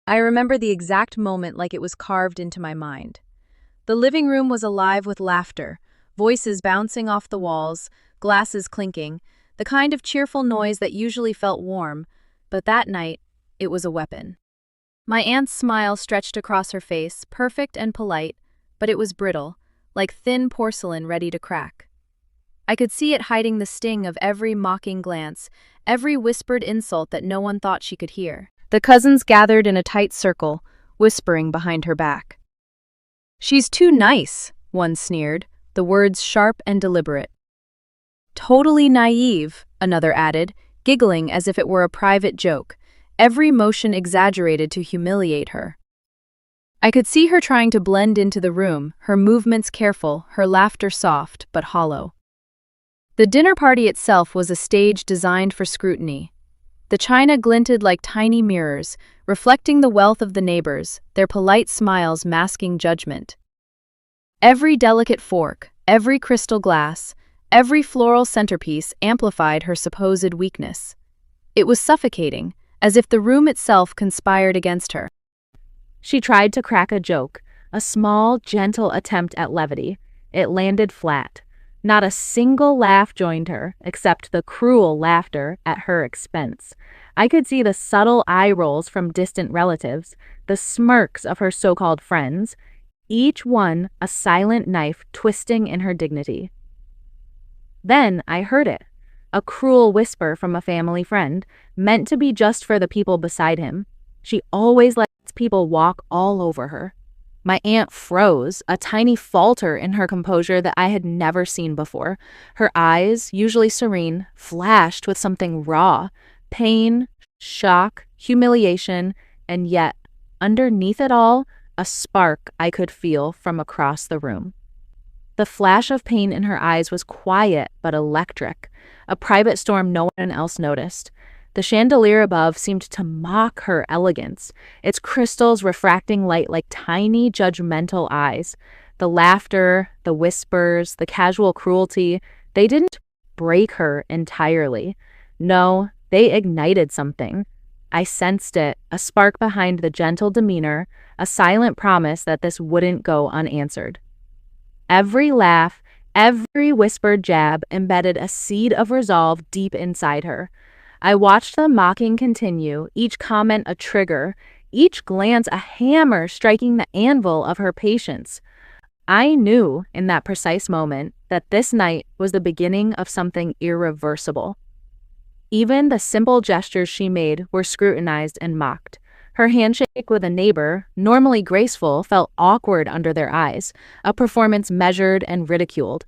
I remember the exact moment like it was carved into my mind. The living room was alive with laughter, voices bouncing off the walls, glasses clinking, the kind of cheerful noise that usually felt warm, but that night, it was a weapon. My aunt's smile stretched across her face, perfect and polite, but it was brittle, like thin porcelain ready to crack. I could see it hiding the sting of every mocking glance, every whispered insult that no one thought she could hear. The cousins gathered in a tight circle, whispering behind her back. "She's too nice," one sneered, the words sharp and deliberate. "Totally naive," another added, giggling as if it were a private joke, every motion exaggerated to humiliate her. I could see her trying to blend into the room, her movements careful, her laughter soft but hollow. The dinner party itself was a stage designed for scrutiny. The china glinted like tiny mirrors, reflecting the wealth of the neighbors, their polite smiles masking judgment. Every delicate fork, every crystal glass, every floral centerpiece amplified her supposed weakness. It was suffocating, as if the room itself conspired against her. She tried to crack a joke, a small, gentle attempt at levity. It landed flat. Not a single laugh joined her, except the cruel laughter at her expense. I could see the subtle eye rolls from distant relatives, the smirks of her so-called friends, each one a silent knife twisting in her dignity. Then I heard it, a cruel whisper from a family friend, meant to be just for the people beside him. She always lets people walk all over her. My aunt froze, a tiny falter in her composure that I had never seen before. Her eyes, usually serene, flashed with something raw, pain, shock, humiliation, and yet, underneath it all, a spark I could feel from across the room. The flash of pain in her eyes was quiet but electric, a private storm no one else noticed. The chandelier above seemed to mock her elegance, its crystals refracting light like tiny, judgmental eyes. The laughter, the whispers, the casual cruelty, they didn't break her entirely. No, they ignited something. I sensed it, a spark behind the gentle demeanor, a silent promise that this wouldn't go unanswered. Every laugh, every whispered jab embedded a seed of resolve deep inside her. I watched the mocking continue, each comment a trigger, each glance a hammer striking the anvil of her patience. I knew in that precise moment that this night was the beginning of something irreversible. Even the simple gestures she made were scrutinized and mocked. Her handshake with a neighbor, normally graceful, felt awkward under their eyes, a performance measured and ridiculed.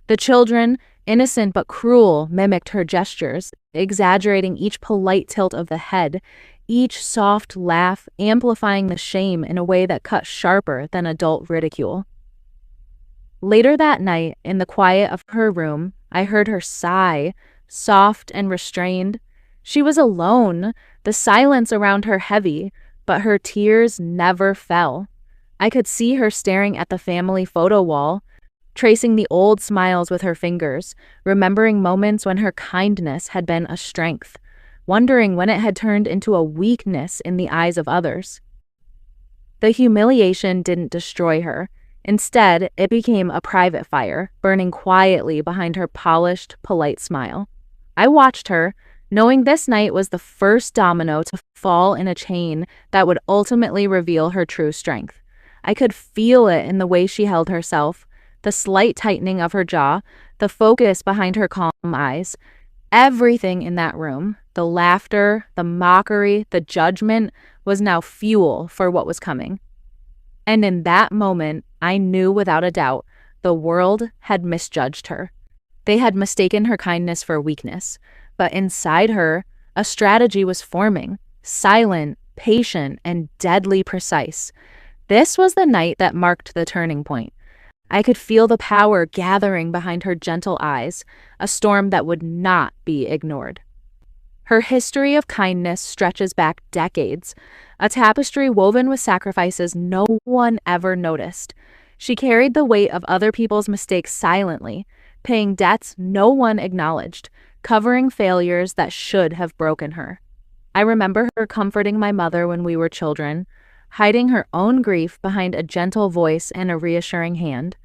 The children, innocent but cruel, mimicked her gestures, exaggerating each polite tilt of the head, each soft laugh amplifying the shame in a way that cut sharper than adult ridicule. Later that night, in the quiet of her room, I heard her sigh, soft and restrained. She was alone, the silence around her heavy, but her tears never fell. I could see her staring at the family photo wall, tracing the old smiles with her fingers, remembering moments when her kindness had been a strength, wondering when it had turned into a weakness in the eyes of others. The humiliation didn't destroy her. Instead, it became a private fire, burning quietly behind her polished, polite smile. I watched her, knowing this night was the first domino to fall in a chain that would ultimately reveal her true strength. I could feel it in the way she held herself, the slight tightening of her jaw, the focus behind her calm eyes. Everything in that room, the laughter, the mockery, the judgment, was now fuel for what was coming. And in that moment, I knew without a doubt the world had misjudged her. They had mistaken her kindness for weakness. But inside her, a strategy was forming, silent, patient, and deadly precise. This was the night that marked the turning point. I could feel the power gathering behind her gentle eyes, a storm that would not be ignored. Her history of kindness stretches back decades, a tapestry woven with sacrifices no one ever noticed. She carried the weight of other people's mistakes silently, paying debts no one acknowledged, covering failures that should have broken her. I remember her comforting my mother when we were children, hiding her own grief behind a gentle voice and a reassuring hand.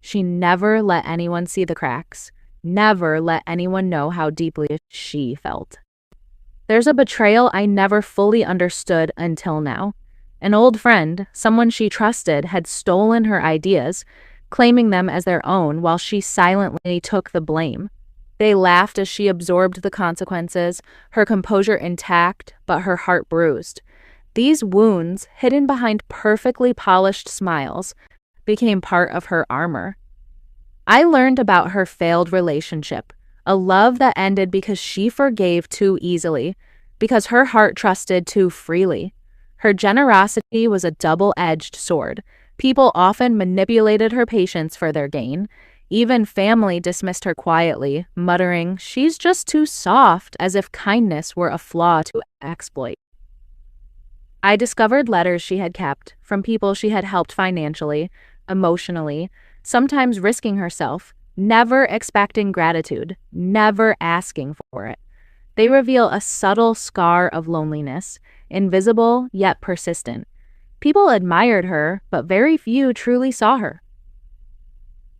She never let anyone see the cracks, never let anyone know how deeply she felt. There's a betrayal I never fully understood until now. An old friend, someone she trusted, had stolen her ideas, claiming them as their own while she silently took the blame. They laughed as she absorbed the consequences, her composure intact, but her heart bruised. These wounds, hidden behind perfectly polished smiles, became part of her armor. I learned about her failed relationship, a love that ended because she forgave too easily, because her heart trusted too freely. Her generosity was a double-edged sword. People often manipulated her patience for their gain. Even family dismissed her quietly, muttering, "She's just too soft," as if kindness were a flaw to exploit. I discovered letters she had kept from people she had helped financially, emotionally, sometimes risking herself, never expecting gratitude, never asking for it. They reveal a subtle scar of loneliness, invisible yet persistent. People admired her, but very few truly saw her.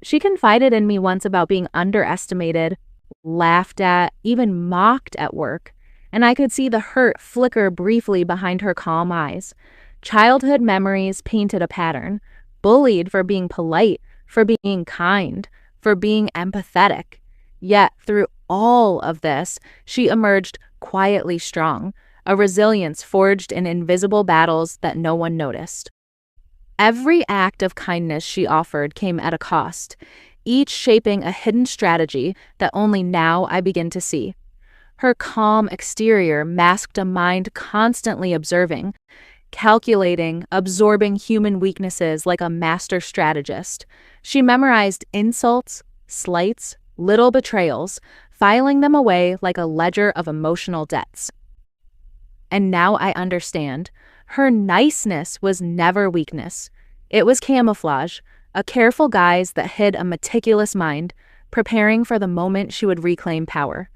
She confided in me once about being underestimated, laughed at, even mocked at work, and I could see the hurt flicker briefly behind her calm eyes. Childhood memories painted a pattern, bullied for being polite, for being kind, for being empathetic. Yet, through all of this, she emerged quietly strong, a resilience forged in invisible battles that no one noticed. Every act of kindness she offered came at a cost, each shaping a hidden strategy that only now I begin to see. Her calm exterior masked a mind constantly observing, calculating, absorbing human weaknesses like a master strategist. She memorized insults, slights, little betrayals, filing them away like a ledger of emotional debts. And now I understand. Her niceness was never weakness. It was camouflage, a careful guise that hid a meticulous mind, preparing for the moment she would reclaim power.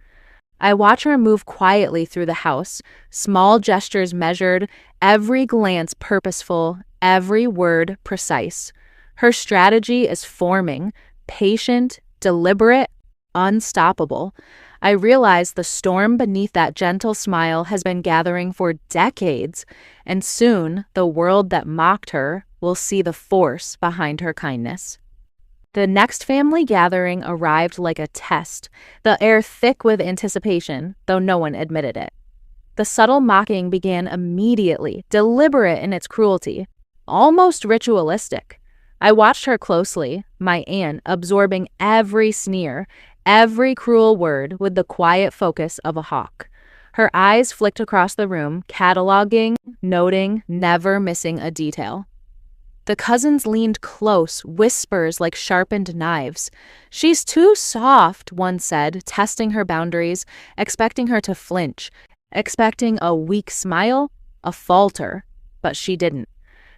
I watch her move quietly through the house, small gestures measured, every glance purposeful, every word precise. Her strategy is forming, patient, deliberate, unstoppable. I realize the storm beneath that gentle smile has been gathering for decades, and soon the world that mocked her will see the force behind her kindness. The next family gathering arrived like a test, the air thick with anticipation, though no one admitted it. The subtle mocking began immediately, deliberate in its cruelty, almost ritualistic. I watched her closely, my aunt absorbing every sneer, every cruel word with the quiet focus of a hawk. Her eyes flicked across the room, cataloging, noting, never missing a detail. The cousins leaned close, whispers like sharpened knives. "She's too soft," one said, testing her boundaries, expecting her to flinch, expecting a weak smile, a falter. But she didn't.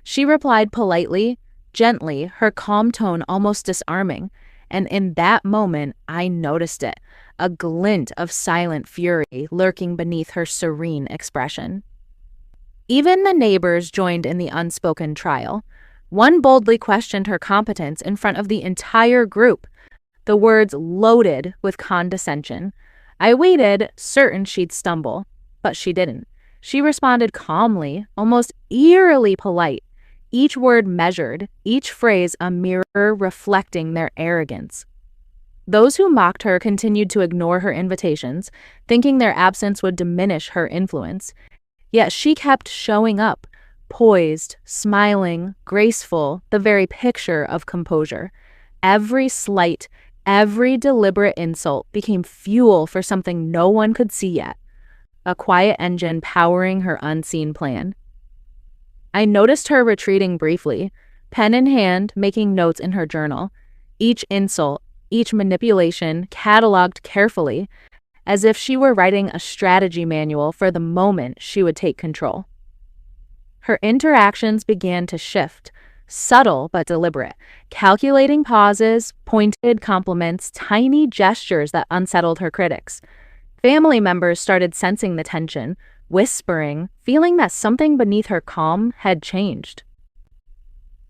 She replied politely, gently, her calm tone almost disarming. And in that moment, I noticed it, a glint of silent fury lurking beneath her serene expression. Even the neighbors joined in the unspoken trial. One boldly questioned her competence in front of the entire group, the words loaded with condescension. I waited, certain she'd stumble, but she didn't. She responded calmly, almost eerily polite, each word measured, each phrase a mirror reflecting their arrogance. Those who mocked her continued to ignore her invitations, thinking their absence would diminish her influence. Yet she kept showing up, poised, smiling, graceful, the very picture of composure. Every slight, every deliberate insult became fuel for something no one could see yet, a quiet engine powering her unseen plan. I noticed her retreating briefly, pen in hand, making notes in her journal. Each insult, each manipulation cataloged carefully, as if she were writing a strategy manual for the moment she would take control. Her interactions began to shift, subtle but deliberate, calculating pauses, pointed compliments, tiny gestures that unsettled her critics. Family members started sensing the tension, whispering, feeling that something beneath her calm had changed.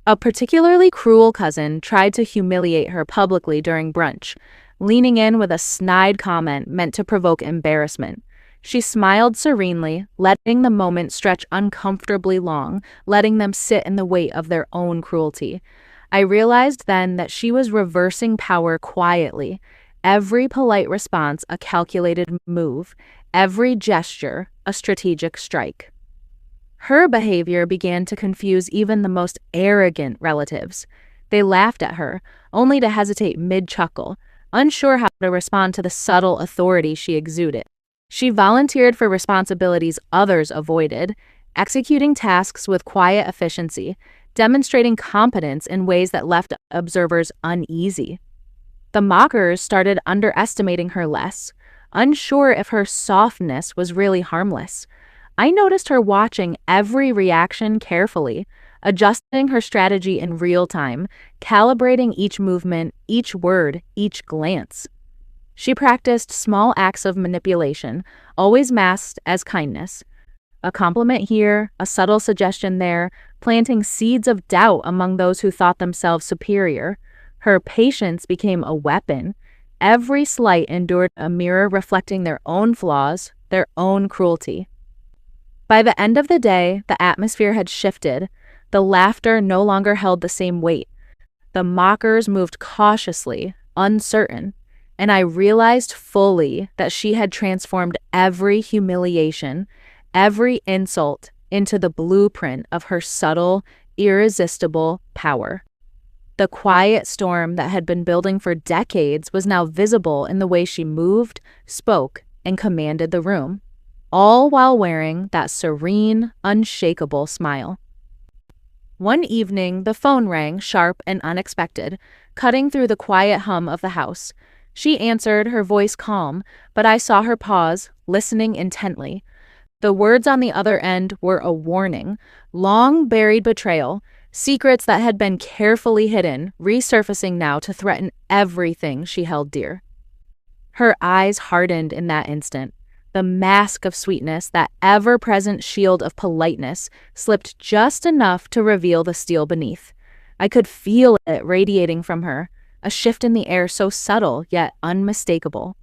A particularly cruel cousin tried to humiliate her publicly during brunch, leaning in with a snide comment meant to provoke embarrassment. She smiled serenely, letting the moment stretch uncomfortably long, letting them sit in the weight of their own cruelty. I realized then that she was reversing power quietly, every polite response a calculated move, every gesture a strategic strike. Her behavior began to confuse even the most arrogant relatives. They laughed at her, only to hesitate mid-chuckle, unsure how to respond to the subtle authority she exuded. She volunteered for responsibilities others avoided, executing tasks with quiet efficiency, demonstrating competence in ways that left observers uneasy. The mockers started underestimating her less, unsure if her softness was really harmless. I noticed her watching every reaction carefully, adjusting her strategy in real time, calibrating each movement, each word, each glance. She practiced small acts of manipulation, always masked as kindness. A compliment here, a subtle suggestion there, planting seeds of doubt among those who thought themselves superior. Her patience became a weapon. Every slight endured a mirror reflecting their own flaws, their own cruelty. By the end of the day, the atmosphere had shifted. The laughter no longer held the same weight. The mockers moved cautiously, uncertain, and I realized fully that she had transformed every humiliation, every insult, into the blueprint of her subtle, irresistible power. The quiet storm that had been building for decades was now visible in the way she moved, spoke, and commanded the room, all while wearing that serene, unshakable smile. One evening, the phone rang sharp and unexpected, cutting through the quiet hum of the house. She answered, her voice calm, but I saw her pause, listening intently. The words on the other end were a warning, long-buried betrayal, secrets that had been carefully hidden, resurfacing now to threaten everything she held dear. Her eyes hardened in that instant. The mask of sweetness, that ever-present shield of politeness, slipped just enough to reveal the steel beneath. I could feel it radiating from her, a shift in the air so subtle yet unmistakable.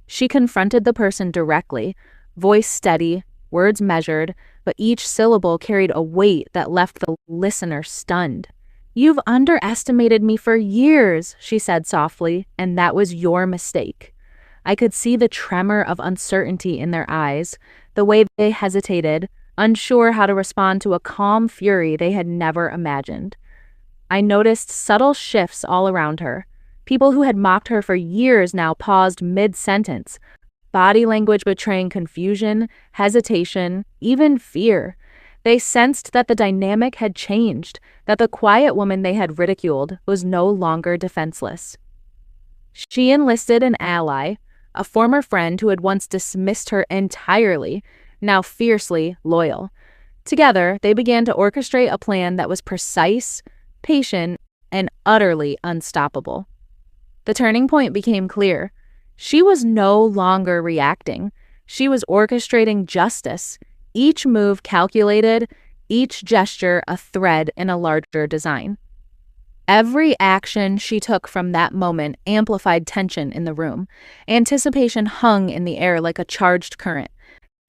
She confronted the person directly, voice steady, words measured, but each syllable carried a weight that left the listener stunned. "You've underestimated me for years," she said softly, "and that was your mistake." I could see the tremor of uncertainty in their eyes, the way they hesitated, unsure how to respond to a calm fury they had never imagined. I noticed subtle shifts all around her. People who had mocked her for years now paused mid-sentence, body language betraying confusion, hesitation, even fear. They sensed that the dynamic had changed, that the quiet woman they had ridiculed was no longer defenseless. She enlisted an ally, a former friend who had once dismissed her entirely, now fiercely loyal. Together, they began to orchestrate a plan that was precise, patient, and utterly unstoppable. The turning point became clear. She was no longer reacting. She was orchestrating justice, each move calculated, each gesture a thread in a larger design. Every action she took from that moment amplified tension in the room. Anticipation hung in the air like a charged current.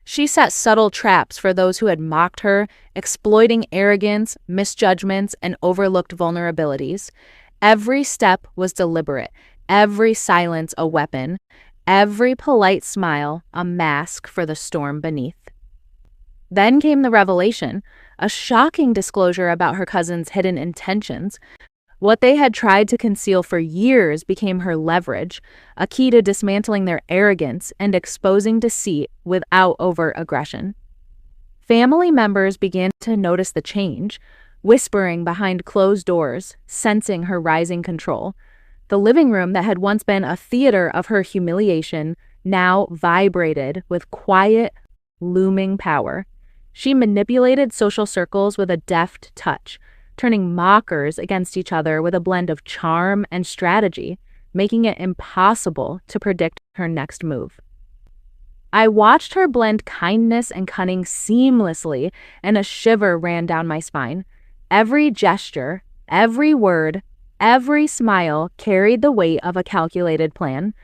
She set subtle traps for those who had mocked her, exploiting arrogance, misjudgments, and overlooked vulnerabilities. Every step was deliberate, every silence a weapon, every polite smile a mask for the storm beneath. Then came the revelation, a shocking disclosure about her cousin's hidden intentions. What they had tried to conceal for years became her leverage, a key to dismantling their arrogance and exposing deceit without overt aggression. Family members began to notice the change, whispering behind closed doors, sensing her rising control. The living room that had once been a theater of her humiliation now vibrated with quiet, looming power. She manipulated social circles with a deft touch, turning mockers against each other with a blend of charm and strategy, making it impossible to predict her next move. I watched her blend kindness and cunning seamlessly, and a shiver ran down my spine. Every gesture, every word, every smile carried the weight of a calculated plan.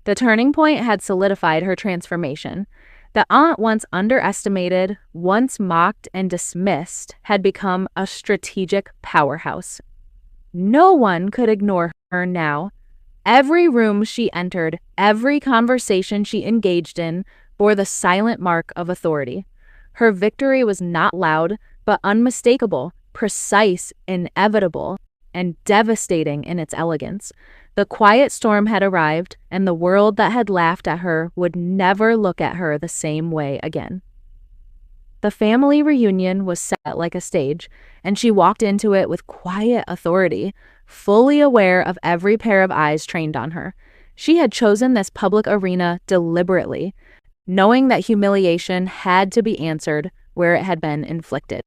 The turning point had solidified her transformation. The aunt once underestimated, once mocked and dismissed, had become a strategic powerhouse. No one could ignore her now. Every room she entered, every conversation she engaged in, bore the silent mark of authority. Her victory was not loud, but unmistakable, precise, inevitable, and devastating in its elegance. The quiet storm had arrived, and the world that had laughed at her would never look at her the same way again. The family reunion was set like a stage, and she walked into it with quiet authority, fully aware of every pair of eyes trained on her. She had chosen this public arena deliberately, knowing that humiliation had to be answered where it had been inflicted.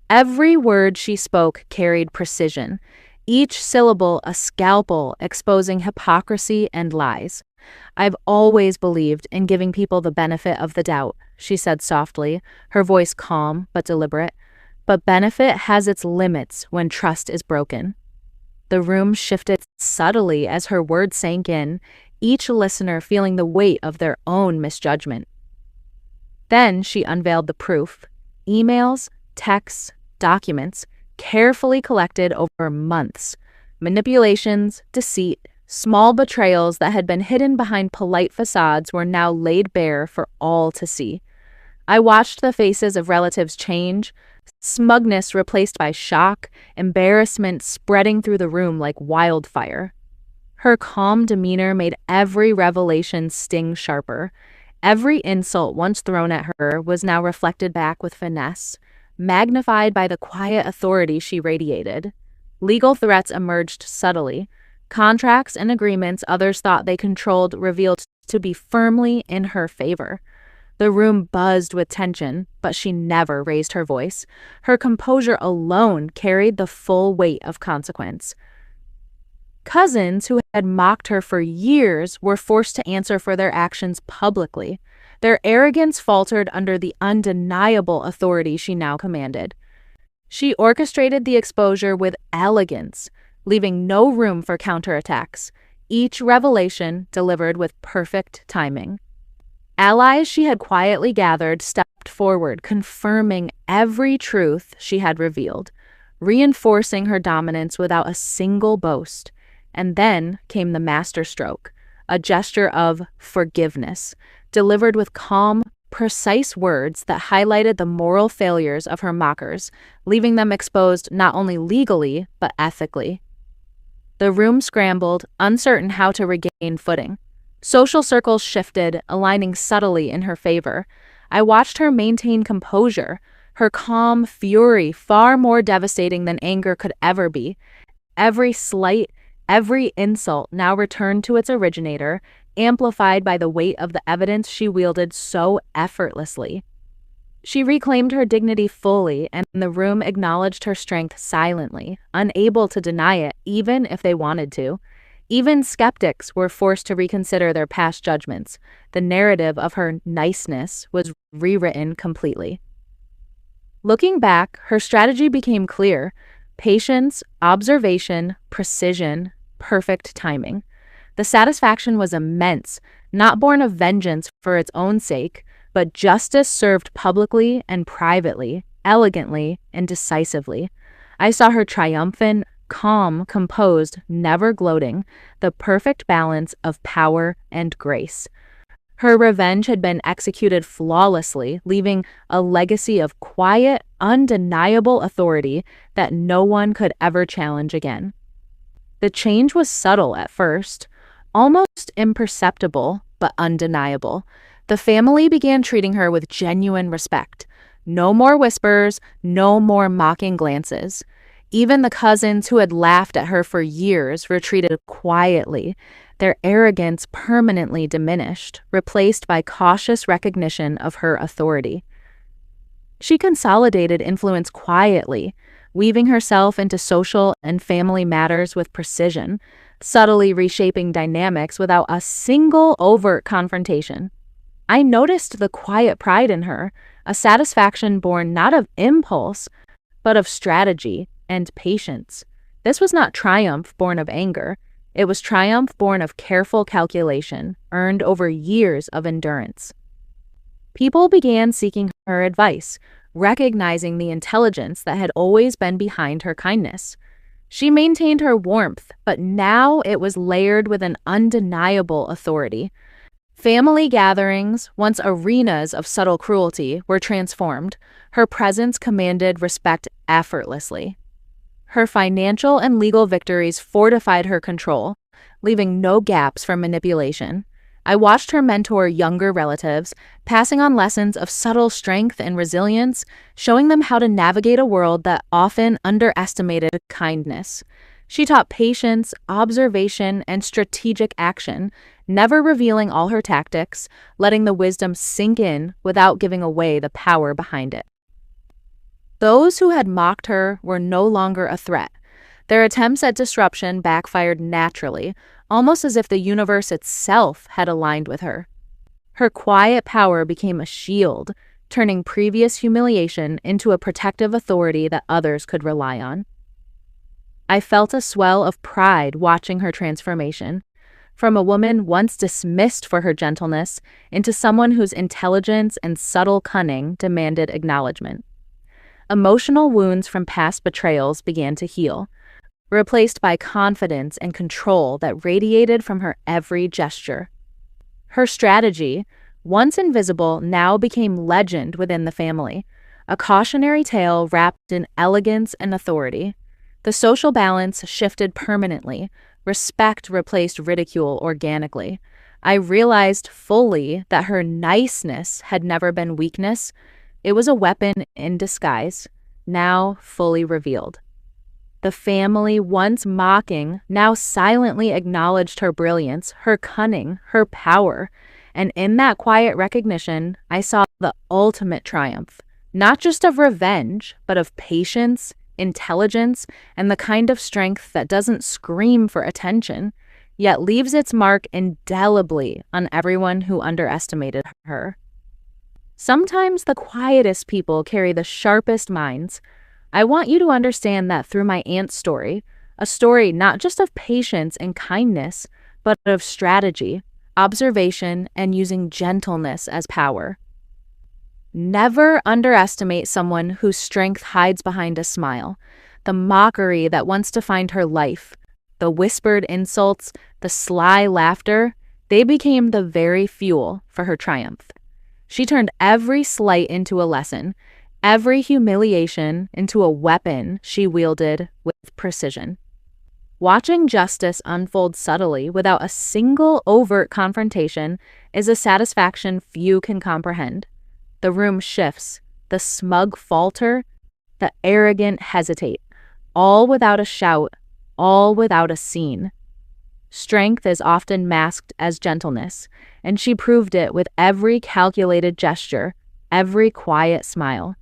Every word she spoke carried precision, each syllable a scalpel exposing hypocrisy and lies. "I've always believed in giving people the benefit of the doubt," she said softly, her voice calm but deliberate. "But benefit has its limits when trust is broken." The room shifted subtly as her words sank in, each listener feeling the weight of their own misjudgment. Then she unveiled the proof: emails, texts, documents, carefully collected over months. Manipulations, deceit, small betrayals that had been hidden behind polite facades were now laid bare for all to see. I watched the faces of relatives change, smugness replaced by shock, embarrassment spreading through the room like wildfire. Her calm demeanor made every revelation sting sharper. Every insult once thrown at her was now reflected back with finesse, magnified by the quiet authority she radiated. Legal threats emerged subtly. Contracts and agreements others thought they controlled revealed to be firmly in her favor. The room buzzed with tension, but she never raised her voice. Her composure alone carried the full weight of consequence. Cousins who had mocked her for years were forced to answer for their actions publicly. Their arrogance faltered under the undeniable authority she now commanded. She orchestrated the exposure with elegance, leaving no room for counterattacks, each revelation delivered with perfect timing. Allies she had quietly gathered stepped forward, confirming every truth she had revealed, reinforcing her dominance without a single boast. And then came the masterstroke, a gesture of forgiveness, delivered with calm, precise words that highlighted the moral failures of her mockers, leaving them exposed not only legally, but ethically. The room scrambled, uncertain how to regain footing. Social circles shifted, aligning subtly in her favor. I watched her maintain composure, her calm fury far more devastating than anger could ever be. Every slight, every insult now returned to its originator, amplified by the weight of the evidence she wielded so effortlessly. She reclaimed her dignity fully, and the room acknowledged her strength silently, unable to deny it even if they wanted to. Even skeptics were forced to reconsider their past judgments. The narrative of her niceness was rewritten completely. Looking back, her strategy became clear: patience, observation, precision, perfect timing. The satisfaction was immense, not born of vengeance for its own sake, but justice served publicly and privately, elegantly and decisively. I saw her triumphant, calm, composed, never gloating, the perfect balance of power and grace. Her revenge had been executed flawlessly, leaving a legacy of quiet, undeniable authority that no one could ever challenge again. The change was subtle at first, almost imperceptible, but undeniable. The family began treating her with genuine respect. No more whispers, no more mocking glances. Even the cousins who had laughed at her for years retreated quietly, their arrogance permanently diminished, replaced by cautious recognition of her authority. She consolidated influence quietly, weaving herself into social and family matters with precision, subtly reshaping dynamics without a single overt confrontation. I noticed the quiet pride in her, a satisfaction born not of impulse, but of strategy and patience. This was not triumph born of anger. It was triumph born of careful calculation, earned over years of endurance. People began seeking her advice, recognizing the intelligence that had always been behind her kindness. She maintained her warmth, but now it was layered with an undeniable authority. Family gatherings, once arenas of subtle cruelty, were transformed. Her presence commanded respect effortlessly. Her financial and legal victories fortified her control, leaving no gaps for manipulation. I watched her mentor younger relatives, passing on lessons of subtle strength and resilience, showing them how to navigate a world that often underestimated kindness. She taught patience, observation, and strategic action, never revealing all her tactics, letting the wisdom sink in without giving away the power behind it. Those who had mocked her were no longer a threat. Their attempts at disruption backfired naturally, almost as if the universe itself had aligned with her. Her quiet power became a shield, turning previous humiliation into a protective authority that others could rely on. I felt a swell of pride watching her transformation, from a woman once dismissed for her gentleness into someone whose intelligence and subtle cunning demanded acknowledgement. Emotional wounds from past betrayals began to heal, replaced by confidence and control that radiated from her every gesture. Her strategy, once invisible, now became legend within the family, a cautionary tale wrapped in elegance and authority. The social balance shifted permanently. Respect replaced ridicule organically. I realized fully that her niceness had never been weakness. It was a weapon in disguise, now fully revealed. The family, once mocking, now silently acknowledged her brilliance, her cunning, her power. And in that quiet recognition, I saw the ultimate triumph, not just of revenge, but of patience, intelligence, and the kind of strength that doesn't scream for attention, yet leaves its mark indelibly on everyone who underestimated her. Sometimes the quietest people carry the sharpest minds. I want you to understand that through my aunt's story, a story not just of patience and kindness, but of strategy, observation, and using gentleness as power. Never underestimate someone whose strength hides behind a smile, the mockery that once defined her life, the whispered insults, the sly laughter. They became the very fuel for her triumph. She turned every slight into a lesson, every humiliation into a weapon she wielded with precision. Watching justice unfold subtly without a single overt confrontation is a satisfaction few can comprehend. The room shifts, the smug falter, the arrogant hesitate, all without a shout, all without a scene. Strength is often masked as gentleness, and she proved it with every calculated gesture, every quiet smile.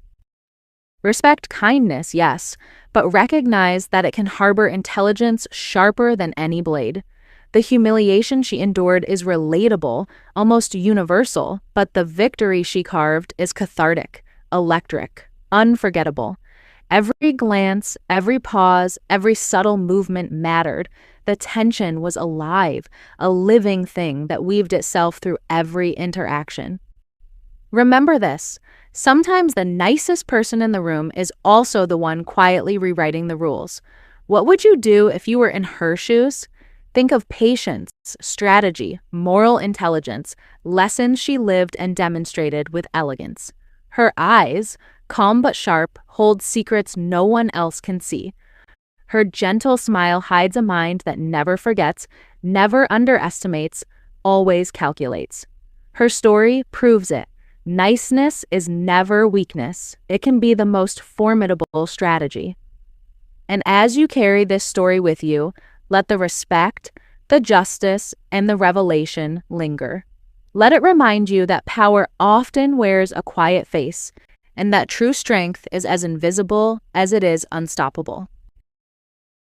Respect kindness, yes, but recognize that it can harbor intelligence sharper than any blade. The humiliation she endured is relatable, almost universal, but the victory she carved is cathartic, electric, unforgettable. Every glance, every pause, every subtle movement mattered. The tension was alive, a living thing that weaved itself through every interaction. Remember this. Sometimes the nicest person in the room is also the one quietly rewriting the rules. What would you do if you were in her shoes? Think of patience, strategy, moral intelligence, lessons she lived and demonstrated with elegance. Her eyes, calm but sharp, hold secrets no one else can see. Her gentle smile hides a mind that never forgets, never underestimates, always calculates. Her story proves it. Niceness is never weakness. It can be the most formidable strategy. And as you carry this story with you, let the respect, the justice, and the revelation linger. Let it remind you that power often wears a quiet face, and that true strength is as invisible as it is unstoppable.